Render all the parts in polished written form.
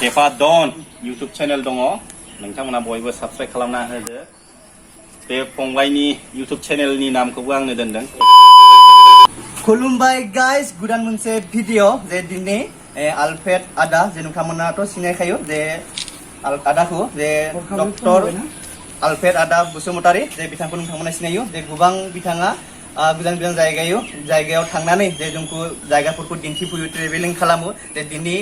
Tepa Don YouTube channel दङ नोंथांमोना बयबो साबस्क्राइब खालामना होदो बे फंबायनि YouTube channelनि नामखौबो आंनो दोनदों खुलुमबाय गाइस गोदान मोनसे भिडिअ जे दिनै आलफ्रेड आदा जे नोंथांमोनाथ' सिनायखायो जे आदाखौ जे डक्टर आलफ्रेड आदा बसुमतारी जे बिथांखौ नोंथांमोना सिनायो जे गोबां बिथाङा गोजान गोजान जायगायाव थांनानै जे जोंखौ जायगाफोरखौ दिन्थिफैयो ट्रेभेलिं खालामो जे दिनै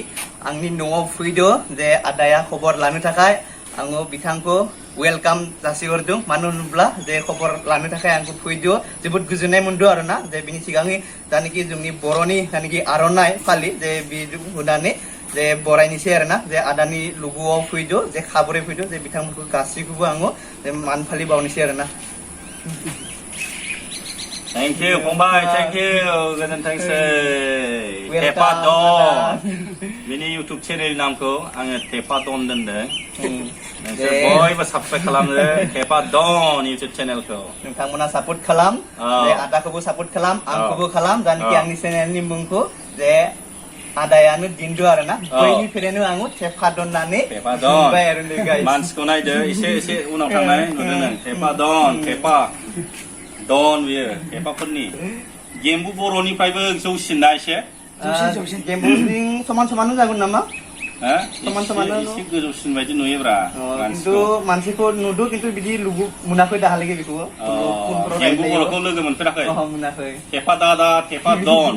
आंनि न'आव फैदो जे आदाया खबर लानो थाखाय आङो बिथांखौ वेलकाम जासिहरदों मानो होनोब्ला जे खबर लानो थाखाय आंखौ फैदो जोबोद गोजोननाय मोनदों आरोना जे बिनि सिगांनि जानाखि जोंनि बर'नि जानाखि आर'नाइ फालि जे बेजों होनानै जे बरायनोसै आरोना जे आदानि लोगोआव फैदो जे खाबरै फैदो जे बिथांमोनखौ गासैखौबो आङो जे मान फालि बावनोसै आरोना Thank you फंबाय thank you गोजोनथोंसै Tepa Don बिनि YouTube channel नामखौ आङो Tepa Don दोनदों नोंसोर बयबो साबस्क्राइब खालामदो Tepa Don YouTube channelखौ नोंथांमोना सापर्ट खालाम जे आदाखौबो सापर्ट खालाम आंखौबो खालाम जानाखि आंनि चेनेलनि मुंखौ जे आदायानो दिन्दो आरोना बैनिफ्रायनो आङो Tepa Don होननानै बुंबाय आरो गाइस मानसिखौ नायदो एसे उनाव थांनाय नुदों नों Tepa Don Tepa Don बियो Tepaफोरनि गेम्बु बर'निफ्रायबो जौसिनना एसे जौसिन गेम्बुजों समान जागोन नामा समान एसे गोजौसिन बायदि नुयोब्रा खिन्थु मानसिखौ नुदो खिन्थु बिदि लोगो मोनाखै दाहालागै बेखौ गेम्बु बर'खौ लोगो मोनफेराखै मोनाखै Tepa दादा Tepa Don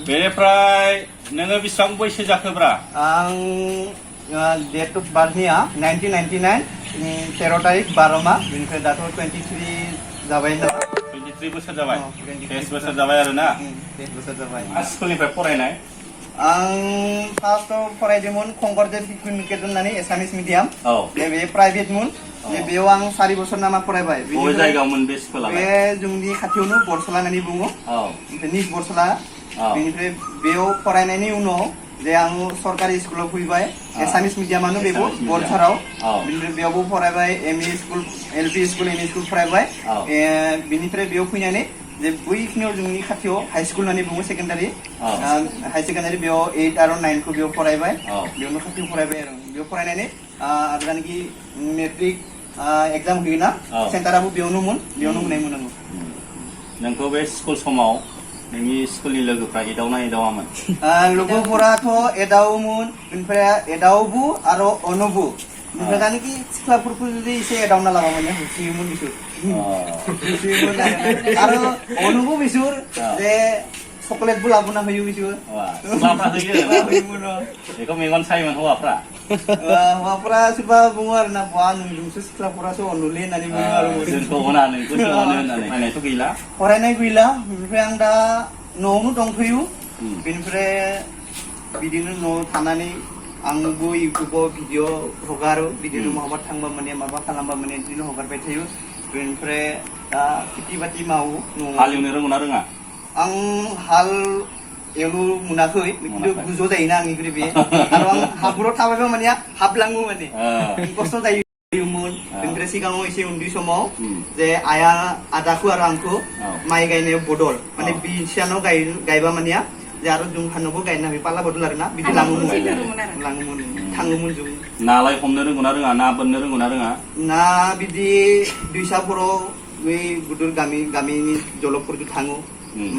बेनिफ्राय नोङो बेसेबां बैसो जाखोब्रा आं डेट अफ बार्थनिया 1999 13 तारिख 12 माह बेनिफ्राय दाथ' 23 जाबाय 23 बोसोर जाबाय 23 बोसोर जाबाय आरोना 23 बोसोर जाबाय स्कुलनिफ्राय फरायनाय आं फार्स्टआव फरायदोंमोन कंकरदेब निकेतन होननानै एसामिस मिडियाम बे प्राइभेटमोन बेयाव आं 4 बोसोर नामा फरायबाय बबे जायगायावमोन बे स्कुला बे जोंनि खाथियावनो बरसला होननानै बुङो निस बरसला बेनिफ्राय बेयाव फरायनायनि उनाव जे आं सरकारि स्कुलाव फैबाय एसामिस मिडियामानो बेबो बरसाराव बेनिफ्राय बेयावबो फरायबाय ME school LP school ME school फरायबाय बेनिफ्राय बेयाव फैनानै जे बैखिनियाव जोंनि खाथियाव हाइ स्कुल होननानै बुङो सेकेन्डारि हाइ सेकेन्डारि बेयाव 8 आरो 9 खौ बेयाव फरायबाय बेयावनो खाथियाव फरायबाय आरो बेयाव फरायनानै आरो जानाखि मेट्रिक एग्जाम होयोना सेन्टाराबो बेयावनो होनायमोन आङो नोंखौ बे स्कुल समाव नोंनि स्कुलनि लोगोफ्रा एदावना एदावामोन लोगोफोराथ' एदावोमोन बेनिफ्राय एदावबो आरो अनबो ओमफ्राय जानाखि सिख्लाफोरखौ जुदि एसे एदावना लाबा माने होसोयोमोन बिसोर आरो अनबो बिसोर जे चकलेटबो लाबोना होयो बिसोर बेखौ मेगन सायोमोन हौवाफ्रा सोरबा बुङो आरो ना बा नोंसो सिख्लाफोरासो अनलुलै होननानै बुङो आरो जोंखौ अना नोंखौसो अनो होननानै फरायनायथ' गैला फरायनाय गैला बेनिफ्राय आं दा न'आवनो दंफैयो बेनिफ्राय बिदिनो न'आव थानानै आंबो इउटुबाव भिडिअ हगारो बिदिनो माबा थांबा माने माबा खालामबा माने बिदिनो हगारबाय थायो बेनिफ्राय दा खेथि बाथि मावो हालेवनो रोंगौना रोङा आं हाल एवनो मोनाखै खिन्थु गोजौ जायोना आंनिख्रुइ बे आरो आं हाब्रुआव थाबायबा माने हाबलाङो माने खस्थ' जायोमोन बेनिफ्राय सिगाङाव एसे उन्दै समाव जे आइया आदाखौ आरो आंखौ माइ गायनायाव बदल माने बिसानाव गायबा माने जे आरो जोंहानावबो गायनो हायो पाल्ला बदल आरोना बिदि लाङोमोन थाङोमोन जों नालाय हमनो रोंगौना रोङा ना बोननो रोंगौना रोङा ना बिदि दैसाफोराव बै गुदुर गामिनि जलकफोरजों थाङो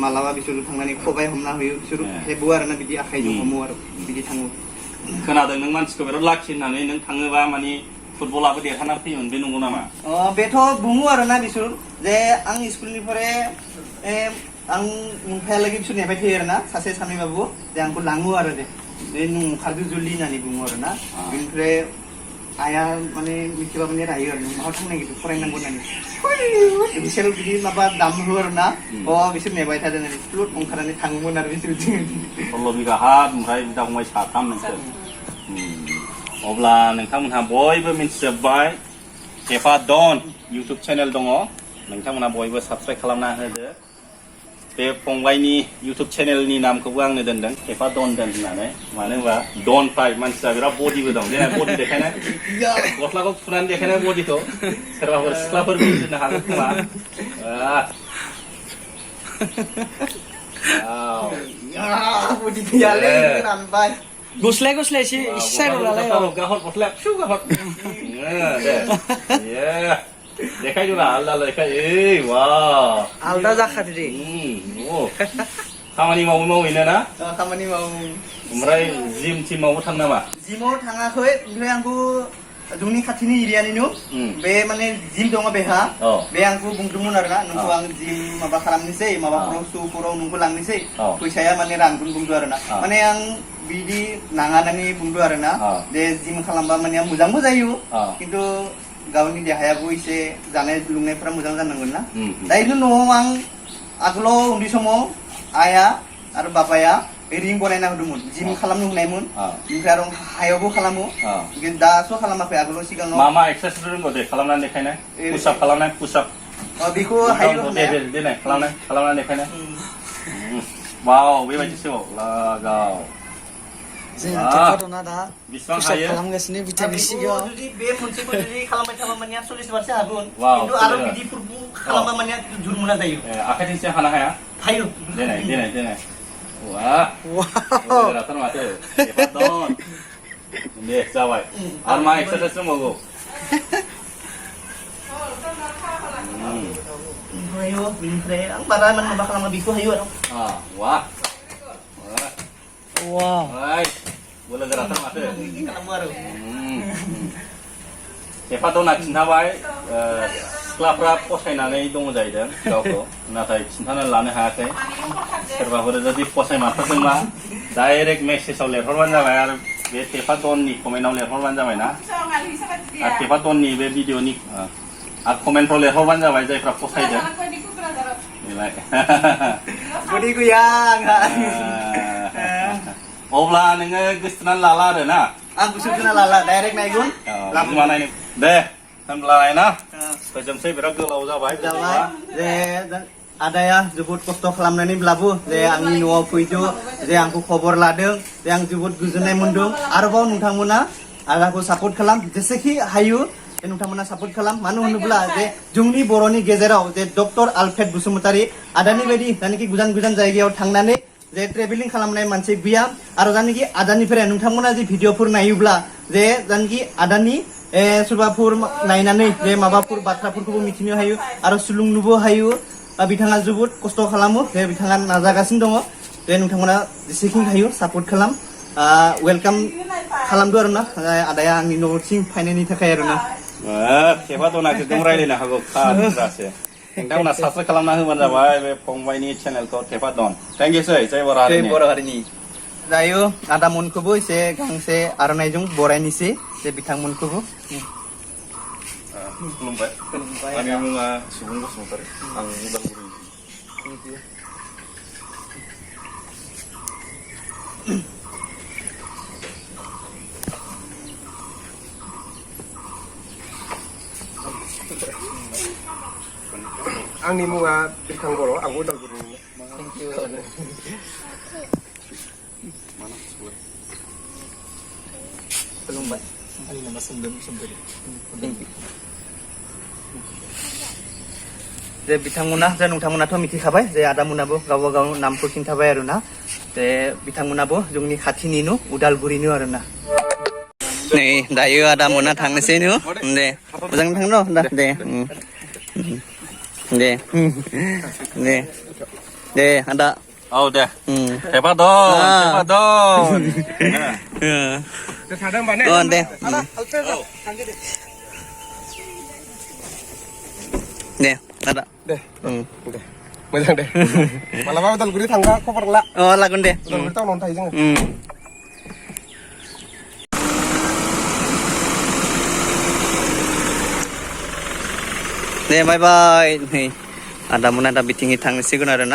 मालाबा बिसोर थांनानै खबाइ हमना होयो बिसोर हेबो आरोना बिदि आखाइजों हमो आरो बिदि थाङो खोनादों नों मानसिखौ बिराद लाखि होननानै नों थाङोबा माने फुटबलाबो देरहाना फैयोमोन बे नंगौ नामा बेथ' बुङो आरोना बिसोर जे आं स्कुलनिफ्राय आं मोनफायालागै बिसोर नेबाय थायो आरोना सासे सानैबाबो जे आंखौ लाङो आरो दे नों ओंखारदो जल्दि होननानै बुङो आरोना बेनिफ्राय आइया माने मिथिबा माने रायो आरो माबा थांनो नागिरदों फरायनांगौ होननानै बिसोर बिदि माबा दामहो आरोना बिसोर नेबाय थादों होननानै स्कुलाव ओंखारनानै थाङोमोन आरो बिसोर 16 बिगा हा ओमफ्राय बिदा फंबाय 3 नोंसोर अब्ला नोंथांमोनहा बयबो मिथिजोब्बाय Tepa Don YouTube channel दङ नोंथांमोनहा बयबो साबस्क्राइब खालामना होदो बे फंबायनि YouTube channelनि नामखौबो आंनो दोनदों Tepa Don होननानै मानो होनबा Donफ्रा मानसिया बिराद बडिबो दं जेना बडि देखायनाय गस्लाखौ फुनानै देखायनाय बडिखौ सोरबाफोर सिख्लाफोर बुजिनो हागौ खोमा budi dia lagi nampak Guslay sih isai lah Kalau gahot potlek, shu gahot. Deh. Ya. Dekai juga alda dekai. Wow. Alda zakhat deh. Oh. Kamani mau ini na? Kamani mau. Umrai gym mau thang nama? Gymआव थाङाखै ओमफ्राय आंखौ जोंनि खाथिनि एरियानिनो बे माने gym दङ बेहा बे आंखौ बुंदोंमोन आरोना नोंखौ आं जिम माबा खालामनोसै माबाफोराव श'फोराव नोंखौ लांनोसै फैसाया माने रांखौनो बुंदों आरोना माने आं बिदि नाङा होननानै बुंदों आरोना जे जिम खालामबा माने मोजांबो जायो खिन्थु गावनि देहायाबो एसे जानाय लोंनायफोरा मोजां जानांगोन ना दायो न'आव आं आगोलाव उन्दै समाव आइया आरो बाबाया रिं बनायना होदोंमोन जिम खालामनो होनायमोन ओमफ्राय आरो हायावबो खालामो दासो खालामाखै आगोलाव सिगाङाव मा एक्सारसाइज रोंगौ दे खालामनानै देखायनाय पुशआप खालामनाय पुशआप बेखौ हायो देनाय खालामनानै देखायनाय वाव बेबायदिसो लागाव बिसिबां हायो खालामगासिनो बिथांनि सिगाङाव जुदि बे मोनसेखौ जुदि खालामबाय थाबा माने 40 बारसो हागोन खिन्थु आरो बिदिफोरखौ खालामबा माने जुरमुना जायो आखाइथिंसो हानो हाया हायो देनाय wah rata mati hebat dong deh जाबाय आरो मा एक्सारसाइज दंबावो hayo बिनिफ्राय आं बारा माबा खालामा बेखौ हायो आरो wah wah boleh rata mati खालामो आरो hebat dong nak खिन्थाबाय सिख्लाफ्रा फसायनानै दङ जाहैदों गावखौ नाथाय खिन्थानानै लानो हायाखै सोरबाफोर जुदि फसायमारथारदोंबा डाइरेक्ट मेसेजाव लिरहरबानो जाबाय आरो बे टेपा दननि कमेन्टआव लिरहरबानो जाबाय ना आरो टेपा दननि बे भिडिअनि आरो कमेन्टफ्राव लिरहरबानो जाबाय जायफ्रा फसायदों बेलाय बडि गैया आंहा अब्ला नोङो गोसोथोनानै लाला आरो ना आं गोसोथोना लाला डाइरेक्ट नायगोन लाबोमा नायनो दे होनब्लालाय ना फोजोबसै बिराद गोलाव जाबाय जे आदाया जोबोद खस्थ' खालामनानैब्लाबो जे आंनि न'आव फैदो जे आंखौ खबर लादों जे आं जोबोद गोजोननाय मोनदों आरोबाव नोंथांमोना आदाखौ सापर्ट खालाम जेसेखि हायो नोंथांमोना सापर्ट खालाम मानो होनोब्ला जे जोंनि बर'नि गेजेराव जे डक्टर आलफ्रेड बसुमतारी आदानि बायदि जायनाखि गोजान गोजान जायगायाव थांनानै जे ट्रेभेलिं खालामनाय मानसि गैया आरो जायनाखि आदानिफ्राय नोंथांमोना जे भिडिअफोर नायोब्ला जे जायनाखि आदानि सोरबाफोर नायनानै जे माबाफोर बाथ्राफोरखौबो मिथिनो हायो आरो सोलोंनोबो हायो बिथाङा जोबोद खस्थ' खालामो जे बिथाङा नाजागासिनो दङ जे नोंथांमोना जेसेखिनि हायो सापर्ट खालाम वेलकाम खालामदो आरोना आदाया आंनि न'सिम फैनायनि थाखाय आरोना खेबा दनाखौ जों रायज्लायनो हागौ खारासो नोंथांमोना साबस्क्राइब खालामना होबानो जाबाय बे फंबायनि चेनेलखौ टेपा दन थेंक इउ सै जय बर' हारिनि दायो आदामोनखौबो एसे गांसे आर'नाइजों बरायनोसै जे बिथांमोनखौबो खुलुमबाय आंनि मुङा सुबुं बसुमतारी आं उदालगुरि आंनि मुङा बिरखां बर' आं उदालगुरिनि खुलुमबाय जे बिथांमोना जे नोंथांमोनाथ' मिथिखाबाय जे आदामोनाबो गावबा गाव नामखौ खिन्थाबाय आरोना जे बिथांमोनाबो जोंनि खाथिनिनो उदालगुरिनो आरोना नै दायो आदामोना थांनोसै नो दे मोजां थांनो दे दे दे दे आदा औ दे टेपा दन थादों होमबा ने दे दे आदा दे मोजां दे मालाबा उदालगुरि थांबा खबर ला लागोन दे उदालगुरि टाउनावनो थायो जोङो दे बाय बाय नै आदामोना दा बिथिङै थांसिगोन आरोना